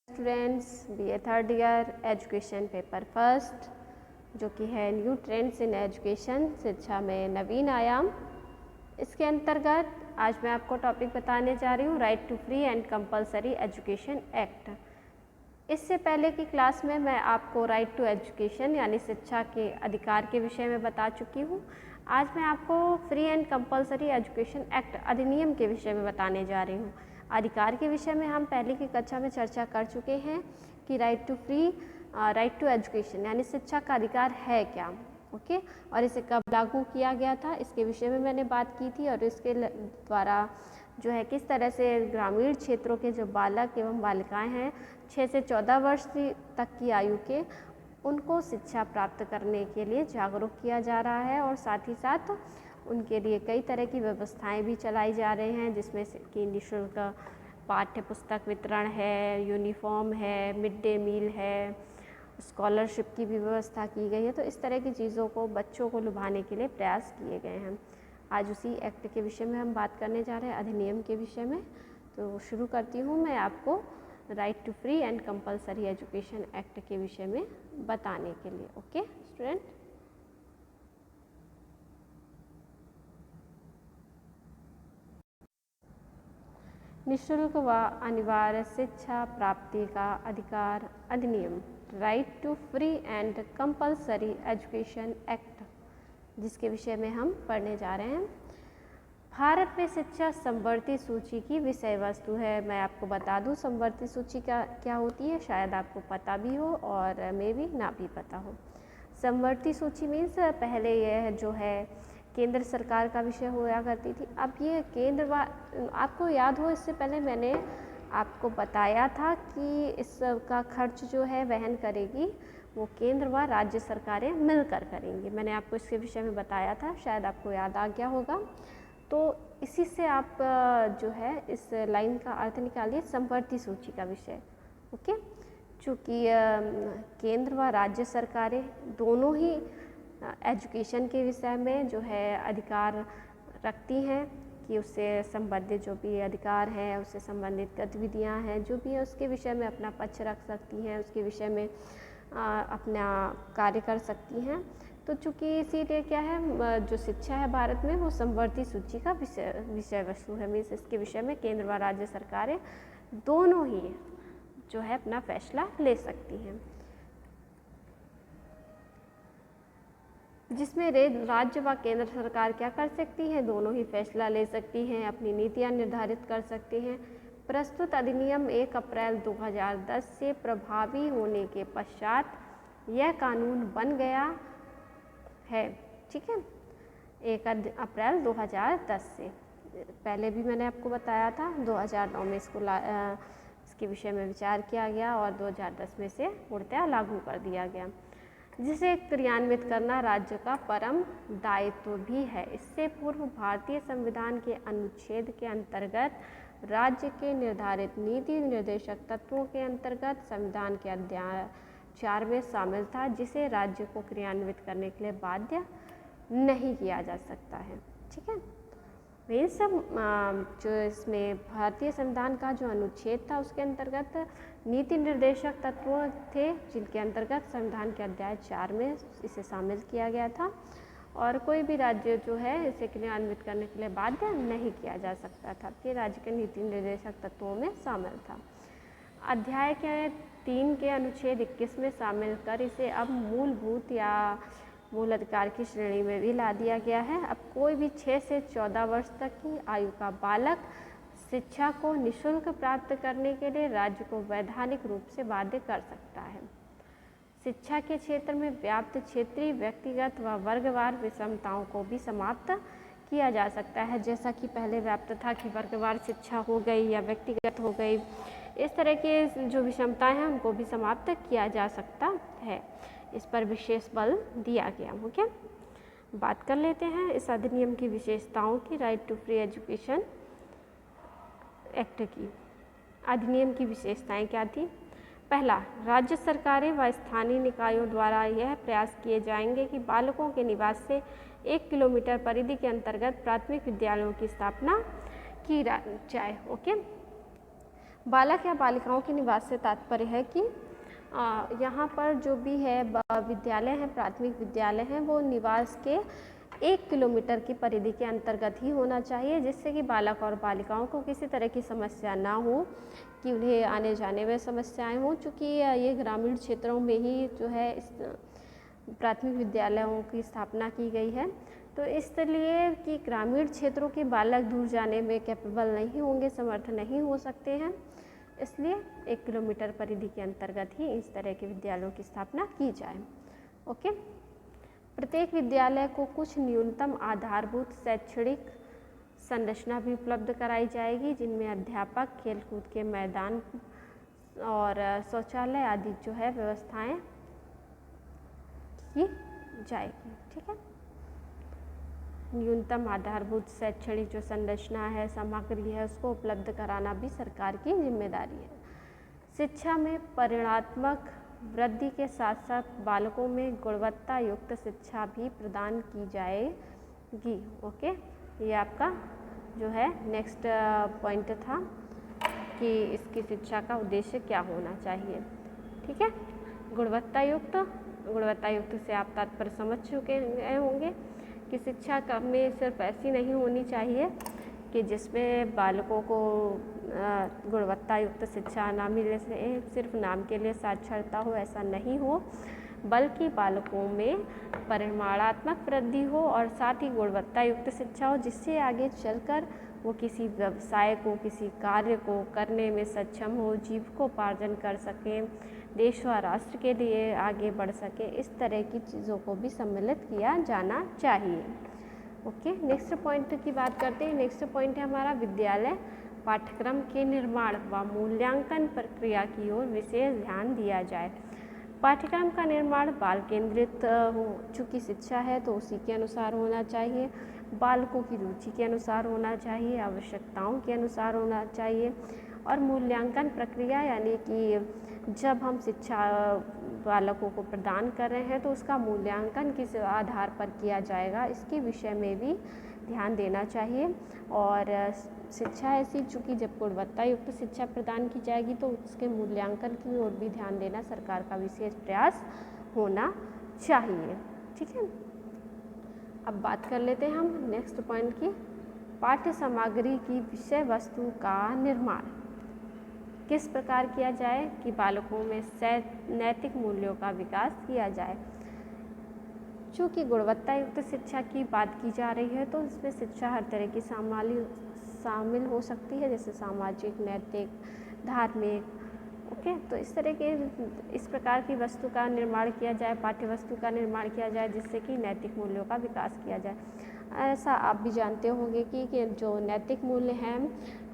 Students BA third year education paper first जो कि है न्यू ट्रेंड्स इन एजुकेशन, शिक्षा में नवीन आयाम। इसके अंतर्गत आज मैं आपको टॉपिक बताने जा रही हूँ right to free and compulsory education act. इससे पहले की क्लास में मैं आपको राइट टू एजुकेशन यानी शिक्षा के अधिकार के विषय में बता चुकी हूँ। आज मैं आपको free and compulsory education act अधिनियम के विषय में बताने जा रही हूँ। अधिकार के विषय में हम पहले की कक्षा में चर्चा कर चुके हैं कि राइट टू एजुकेशन यानी शिक्षा का अधिकार है क्या, ओके, और इसे कब लागू किया गया था इसके विषय में मैंने बात की थी। और इसके द्वारा जो है किस तरह से ग्रामीण क्षेत्रों के जो बालक एवं बालिकाएं हैं 6 से 14 वर्ष तक की आयु के, उनको शिक्षा प्राप्त करने के लिए जागरूक किया जा रहा है और साथ ही साथ उनके लिए कई तरह की व्यवस्थाएं भी चलाई जा रही हैं, जिसमें कि निःशुल्क पाठ्य पुस्तक वितरण है, यूनिफॉर्म है, मिड डे मील है, स्कॉलरशिप की भी व्यवस्था की गई है। तो इस तरह की चीज़ों को बच्चों को लुभाने के लिए प्रयास किए गए हैं। आज उसी एक्ट के विषय में हम बात करने जा रहे हैं, अधिनियम के विषय में। तो शुरू करती हूँ मैं आपको right to free and compulsory education act के विषय में बताने के लिए। ओके स्टूडेंट, निःशुल्क व अनिवार्य शिक्षा प्राप्ति का अधिकार अधिनियम right to free and compulsory education act, जिसके विषय में हम पढ़ने जा रहे हैं। भारत में शिक्षा समवर्ती सूची की विषय वस्तु है। मैं आपको बता दूं समवर्ती सूची क्या होती है, शायद आपको पता भी हो और मे भी ना भी पता हो। समवर्ती सूची मीन्स पहले यह जो है केंद्र सरकार का विषय हुआ करती थी। अब ये आपको याद हो, इससे पहले मैंने आपको बताया था कि इसका खर्च जो है वहन करेगी वो केंद्र व राज्य सरकारें मिलकर करेंगी। मैंने आपको इसके विषय में बताया था, शायद आपको याद आ गया होगा। तो इसी से आप जो है इस लाइन का अर्थ निकालिए, समवर्ती सूची का विषय। ओके, चूँकि केंद्र व राज्य सरकारें दोनों ही एजुकेशन के विषय में जो है अधिकार रखती हैं कि उससे संबंधित जो भी अधिकार हैं, उससे संबंधित गतिविधियां हैं, जो भी है उसके विषय में अपना पक्ष रख सकती हैं, उसके विषय में अपना कार्य कर सकती हैं। तो चूँकि इसीलिए क्या है, जो शिक्षा है भारत में वो समवर्ती सूची का विषय वस्तु है। मीन्स इसके विषय में केंद्र व राज्य सरकारें दोनों ही जो है अपना फैसला ले सकती हैं, जिसमें राज्य व केंद्र सरकार क्या कर सकती हैं, दोनों ही फैसला ले सकती हैं, अपनी नीतियां निर्धारित कर सकती हैं। प्रस्तुत अधिनियम 1 अप्रैल 2010 से प्रभावी होने के पश्चात यह कानून बन गया है। ठीक है, 1 अप्रैल 2010 से, पहले भी मैंने आपको बताया था 2009 में इसके विषय में विचार किया गया और 2010 में से पूर्णतः लागू कर दिया गया, जिसे क्रियान्वित करना राज्य का परम दायित्व भी है। इससे पूर्व भारतीय संविधान के अनुच्छेद के अंतर्गत राज्य के निर्धारित नीति निर्देशक तत्वों के अंतर्गत संविधान के अध्याय 4 में शामिल था, जिसे राज्य को क्रियान्वित करने के लिए बाध्य नहीं किया जा सकता है। ठीक है, वे सब जो इसमें भारतीय संविधान का जो अनुच्छेद था उसके अंतर्गत नीति निर्देशक तत्व थे, जिनके अंतर्गत संविधान के अध्याय 4 में इसे शामिल किया गया था और कोई भी राज्य जो है इसे क्रियान्वित करने के लिए बाध्य नहीं किया जा सकता था कि राज्य के नीति निर्देशक तत्वों में शामिल था। अध्याय के 3 के अनुच्छेद 21 में शामिल कर इसे अब मूलभूत या मूल अधिकार की श्रेणी में भी ला दिया गया है। अब कोई भी 6 से 14 वर्ष तक की आयु का बालक शिक्षा को निःशुल्क प्राप्त करने के लिए राज्य को वैधानिक रूप से बाध्य कर सकता है। शिक्षा के क्षेत्र में व्याप्त क्षेत्रीय, व्यक्तिगत व वर्गवार विषमताओं को भी समाप्त किया जा सकता है। जैसा कि पहले व्याप्त था कि वर्गवार शिक्षा हो गई या व्यक्तिगत हो गई, इस तरह के जो विषमताएं हैं उनको भी समाप्त किया जा सकता है। इस पर विशेष बल दिया गया। ओके, बात कर लेते हैं इस अधिनियम की विशेषताओं की, right to free education act की। अधिनियम की विशेषताएं क्या थी? पहला, राज्य सरकारें व स्थानीय निकायों द्वारा यह प्रयास किए जाएंगे कि बालकों के निवास से 1 किलोमीटर परिधि के अंतर्गत प्राथमिक विद्यालयों की स्थापना की जाए। ओके, बालक या बालिकाओं के निवास से तात्पर्य है कि यहाँ पर जो भी है विद्यालय हैं, प्राथमिक विद्यालय हैं, वो निवास के 1 किलोमीटर की परिधि के अंतर्गत ही होना चाहिए, जिससे कि बालक और बालिकाओं को किसी तरह की समस्या ना हो, कि उन्हें आने जाने में समस्याएं हों, चूँकि ये ग्रामीण क्षेत्रों में ही जो है इस प्राथमिक विद्यालयों की स्थापना की गई है। तो इसलिए कि ग्रामीण क्षेत्रों के बालक दूर जाने में कैपेबल नहीं होंगे, समर्थ नहीं हो सकते हैं, इसलिए 1 किलोमीटर परिधि के अंतर्गत ही इस तरह के विद्यालयों की स्थापना की जाए। ओके। प्रत्येक विद्यालय को कुछ न्यूनतम आधारभूत शैक्षणिक संरचना भी उपलब्ध कराई जाएगी, जिनमें अध्यापक, खेलकूद के मैदान और शौचालय आदि जो है व्यवस्थाएं की जाएगी। ठीक है। न्यूनतम आधारभूत शैक्षणिक जो संरचना है, सामग्री है, उसको उपलब्ध कराना भी सरकार की जिम्मेदारी है। शिक्षा में परिणात्मक वृद्धि के साथ साथ बालकों में गुणवत्ता युक्त शिक्षा भी प्रदान की जाएगी। ओके, ये आपका जो है नेक्स्ट पॉइंट था कि इसकी शिक्षा का उद्देश्य क्या होना चाहिए। ठीक है। गुणवत्ता युक्त से आप तात्पर्य समझ चुके होंगे कि शिक्षा में सिर्फ ऐसी नहीं होनी चाहिए कि जिसमें बालकों को गुणवत्ता युक्त शिक्षा ना मिले, सिर्फ नाम के लिए साक्षरता हो, ऐसा नहीं हो, बल्कि बालकों में परिमाणात्मक वृद्धि हो और साथ ही गुणवत्ता युक्त शिक्षा हो, जिससे आगे चलकर वो किसी व्यवसाय को, किसी कार्य को करने में सक्षम हो, जीविकोपार्जन कर सकें, देश व राष्ट्र के लिए आगे बढ़ सके। इस तरह की चीज़ों को भी सम्मिलित किया जाना चाहिए। ओके, नेक्स्ट पॉइंट की बात करते हैं। नेक्स्ट पॉइंट है हमारा विद्यालय पाठ्यक्रम के निर्माण व मूल्यांकन प्रक्रिया की ओर विशेष ध्यान दिया जाए। पाठ्यक्रम का निर्माण बाल केंद्रित हो, चूँकि शिक्षा है तो उसी के अनुसार होना चाहिए, बालकों की रुचि के अनुसार होना चाहिए, आवश्यकताओं के अनुसार होना चाहिए। और मूल्यांकन प्रक्रिया यानी कि जब हम शिक्षा बालकों को प्रदान कर रहे हैं तो उसका मूल्यांकन किस आधार पर किया जाएगा, इसके विषय में भी ध्यान देना चाहिए। और शिक्षा ऐसी, चूँकि जब गुणवत्ता युक्त शिक्षा प्रदान की जाएगी तो उसके मूल्यांकन की ओर भी ध्यान देना सरकार का विशेष प्रयास होना चाहिए। ठीक है। अब बात कर लेते हैं हम नेक्स्ट पॉइंट की। पाठ्य सामग्री की विषय वस्तु का निर्माण किस प्रकार किया जाए कि बालकों में नैतिक मूल्यों का विकास किया जाए। चूँकि गुणवत्ता युक्त शिक्षा की बात की जा रही है तो इसमें शिक्षा हर तरह की शामिल हो सकती है, जैसे सामाजिक, नैतिक, धार्मिक। ओके, तो इस प्रकार की वस्तु का निर्माण किया जाए, पाठ्य वस्तु का निर्माण किया जाए, जिससे कि नैतिक मूल्यों का विकास किया जाए। ऐसा आप भी जानते होंगे कि जो नैतिक मूल्य हैं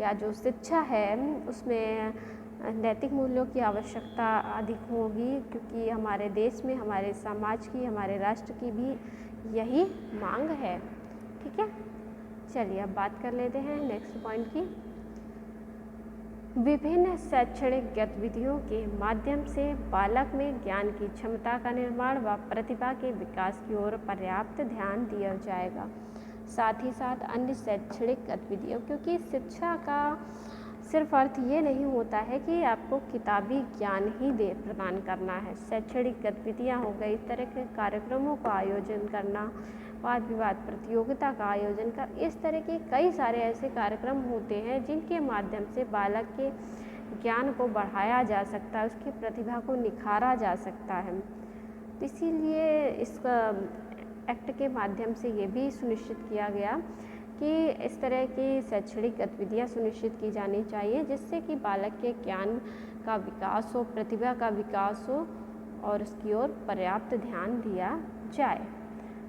या जो शिक्षा है उसमें नैतिक मूल्यों की आवश्यकता अधिक होगी, क्योंकि हमारे देश में, हमारे समाज की, हमारे राष्ट्र की भी यही मांग है। ठीक है। चलिए अब बात कर लेते हैं नेक्स्ट पॉइंट की। विभिन्न शैक्षणिक गतिविधियों के माध्यम से बालक में ज्ञान की क्षमता का निर्माण व प्रतिभा के विकास की ओर पर्याप्त ध्यान दिया जाएगा। साथ ही साथ अन्य शैक्षणिक गतिविधियों, क्योंकि शिक्षा का सिर्फ अर्थ ये नहीं होता है कि आपको किताबी ज्ञान ही प्रदान करना है। शैक्षणिक गतिविधियाँ हो गई, इस तरह के कार्यक्रमों का आयोजन करना, वाद विवाद प्रतियोगिता का आयोजन कर, इस तरह के कई सारे ऐसे कार्यक्रम होते हैं जिनके माध्यम से बालक के ज्ञान को बढ़ाया जा सकता है, उसकी प्रतिभा को निखारा जा सकता है। तो इसीलिए इस एक्ट के माध्यम से ये भी सुनिश्चित किया गया कि इस तरह की शैक्षणिक गतिविधियाँ सुनिश्चित की जानी चाहिए, जिससे कि बालक के ज्ञान का विकास हो, प्रतिभा का विकास हो और उसकी ओर पर्याप्त ध्यान दिया जाए।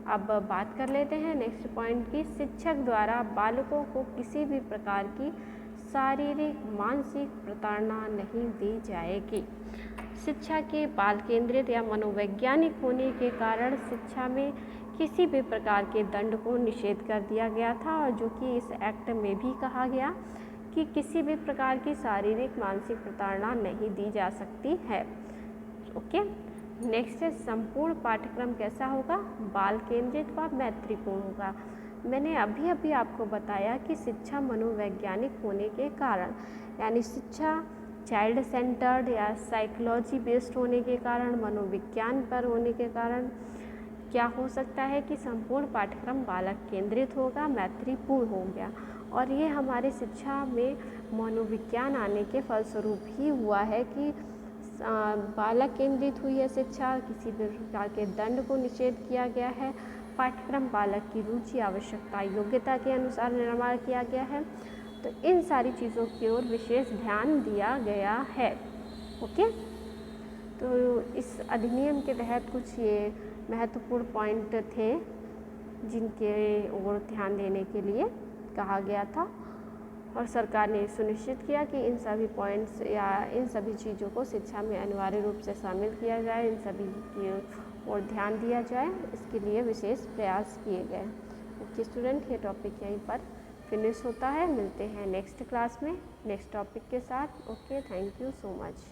अब बात कर लेते हैं नेक्स्ट पॉइंट की। शिक्षक द्वारा बालकों को किसी भी प्रकार की शारीरिक, मानसिक प्रताड़ना नहीं दी जाएगी। शिक्षा के बाल केंद्रित या मनोवैज्ञानिक होने के कारण शिक्षा में किसी भी प्रकार के दंड को निषेध कर दिया गया था, और जो कि इस एक्ट में भी कहा गया कि किसी भी प्रकार की शारीरिक, मानसिक प्रताड़ना नहीं दी जा सकती है। ओके, नेक्स्ट है संपूर्ण पाठ्यक्रम कैसा होगा, बाल केंद्रित व मैत्रीपूर्ण होगा। मैंने अभी अभी आपको बताया कि शिक्षा मनोवैज्ञानिक होने के कारण, यानी शिक्षा चाइल्ड सेंटर्ड या साइकोलॉजी बेस्ड होने के कारण, मनोविज्ञान पर होने के कारण क्या हो सकता है कि संपूर्ण पाठ्यक्रम बालक केंद्रित होगा, मैत्रीपूर्ण हो गया। और ये हमारे शिक्षा में मनोविज्ञान आने के फलस्वरूप ही हुआ है कि बालक केंद्रित हुई है शिक्षा, किसी भी प्रकार के दंड को निषेध किया गया है, पाठ्यक्रम बालक की रुचि, आवश्यकता, योग्यता के अनुसार निर्माण किया गया है। तो इन सारी चीज़ों की ओर विशेष ध्यान दिया गया है। ओके, तो इस अधिनियम के तहत कुछ ये महत्वपूर्ण पॉइंट थे जिनके ओर ध्यान देने के लिए कहा गया था, और सरकार ने सुनिश्चित किया कि इन सभी पॉइंट्स या इन सभी चीज़ों को शिक्षा में अनिवार्य रूप से शामिल किया जाए, इन सभी की ओर ध्यान दिया जाए, इसके लिए विशेष प्रयास किए गए। ओके स्टूडेंट, ये टॉपिक यहीं पर फिनिश होता है। मिलते हैं नेक्स्ट क्लास में नेक्स्ट टॉपिक के साथ। Okay, thank you so much.